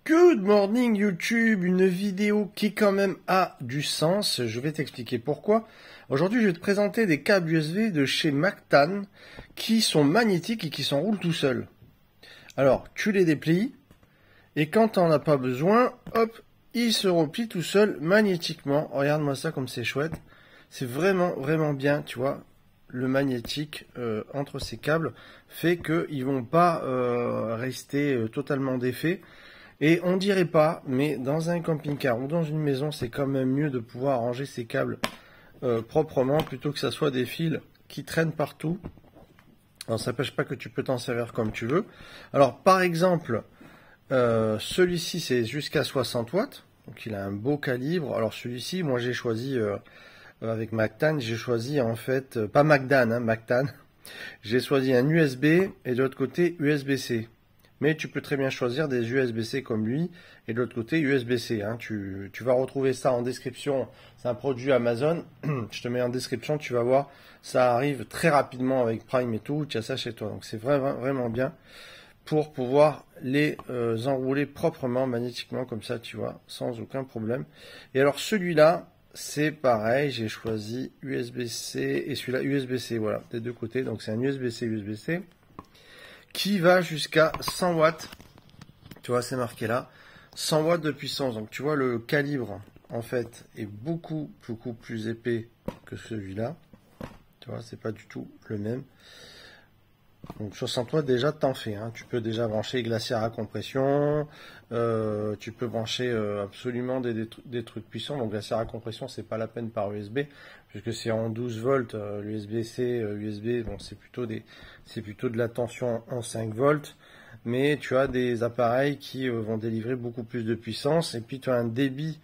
Good morning YouTube, une vidéo qui quand même a du sens, je vais t'expliquer pourquoi. Aujourd'hui je vais te présenter des câbles USB de chez Mactan qui sont magnétiques et qui s'enroulent tout seuls. Alors tu les déplies et quand tu n'en as pas besoin, hop, ils se replient tout seuls magnétiquement. Regarde-moi ça comme c'est chouette, c'est vraiment bien, tu vois. Le magnétique entre ces câbles fait qu'ils ne vont pas rester totalement défaits. Et on dirait pas, mais dans un camping-car ou dans une maison, c'est quand même mieux de pouvoir ranger ces câbles proprement plutôt que ça soit des fils qui traînent partout. Alors ça n'empêche pas que tu peux t'en servir comme tu veux. Alors par exemple, celui-ci c'est jusqu'à 60 watts, donc il a un beau calibre. Alors celui-ci, moi j'ai choisi avec Mactan, j'ai choisi en fait, pas Macdan, hein, Mactan. J'ai choisi un USB et de l'autre côté USB-C. Mais tu peux très bien choisir des USB-C comme lui et de l'autre côté USB-C. Hein. Tu vas retrouver ça en description. C'est un produit Amazon. Je te mets en description, tu vas voir. Ça arrive très rapidement avec Prime et tout. Tu as ça chez toi. Donc c'est vraiment bien pour pouvoir les enrouler proprement, magnétiquement comme ça, tu vois, sans aucun problème. Et alors celui-là, c'est pareil. J'ai choisi USB-C et celui-là USB-C. Voilà, des deux côtés. Donc c'est un USB-C, USB-C. Qui va jusqu'à 100 watts. Tu vois, c'est marqué là. 100 watts de puissance. Donc, tu vois, le calibre, en fait, est beaucoup plus épais que celui-là. Tu vois, c'est pas du tout le même. Donc, 60 watts, déjà, t'en fais. Hein. Tu peux déjà brancher glacière à compression. Tu peux brancher absolument des trucs puissants. Donc, glacière à compression, c'est pas la peine par USB. Puisque c'est en 12 volts, l'USB-C, USB, bon, c'est plutôt de la tension en 5 volts, mais tu as des appareils qui vont délivrer beaucoup plus de puissance, et puis tu as un débit,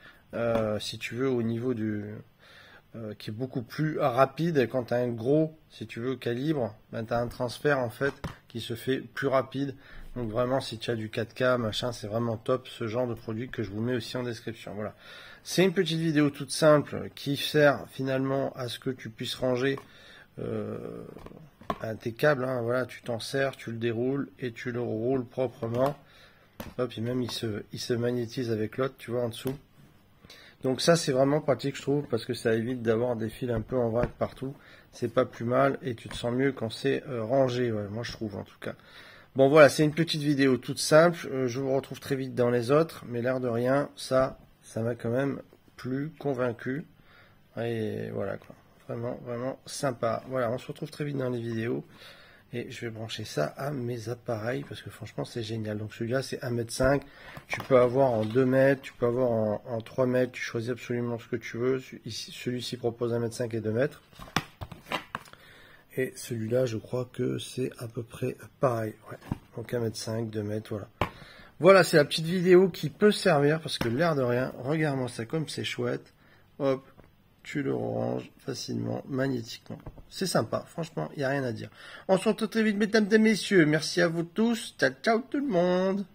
si tu veux, au niveau qui est beaucoup plus rapide. Quand tu as un gros, si tu veux, calibre, ben, tu as un transfert en fait qui se fait plus rapide. Donc vraiment, si tu as du 4K, machin, c'est vraiment top ce genre de produit que je vous mets aussi en description. Voilà. C'est une petite vidéo toute simple qui sert finalement à ce que tu puisses ranger tes câbles. Hein. Voilà, tu t'en sers, tu le déroules et tu le roules proprement. Hop, et même il se magnétise avec l'autre, tu vois, en dessous. Donc ça, c'est vraiment pratique, je trouve, parce que ça évite d'avoir des fils un peu en vrac partout. C'est pas plus mal et tu te sens mieux quand c'est rangé. Ouais, moi, je trouve en tout cas. Bon, voilà, c'est une petite vidéo toute simple. Je vous retrouve très vite dans les autres, mais l'air de rien, ça m'a quand même plus convaincu. Et voilà quoi, vraiment sympa. Voilà, on se retrouve très vite dans les vidéos. Et je vais brancher ça à mes appareils parce que franchement c'est génial. Donc celui-là c'est 1,5 m. Tu peux avoir en 2 mètres, tu peux avoir en 3 mètres. Tu choisis absolument ce que tu veux. Celui-ci propose 1,5 m et 2 mètres. Et celui-là je crois que c'est à peu près pareil. Ouais. Donc 1,5 m, 2 mètres, voilà. Voilà, c'est la petite vidéo qui peut servir parce que l'air de rien, regarde-moi ça comme c'est chouette. Hop, tu le ranges facilement, magnétiquement. C'est sympa, franchement, il n'y a rien à dire. On se retrouve très vite, mesdames et messieurs. Merci à vous tous. Ciao, ciao tout le monde.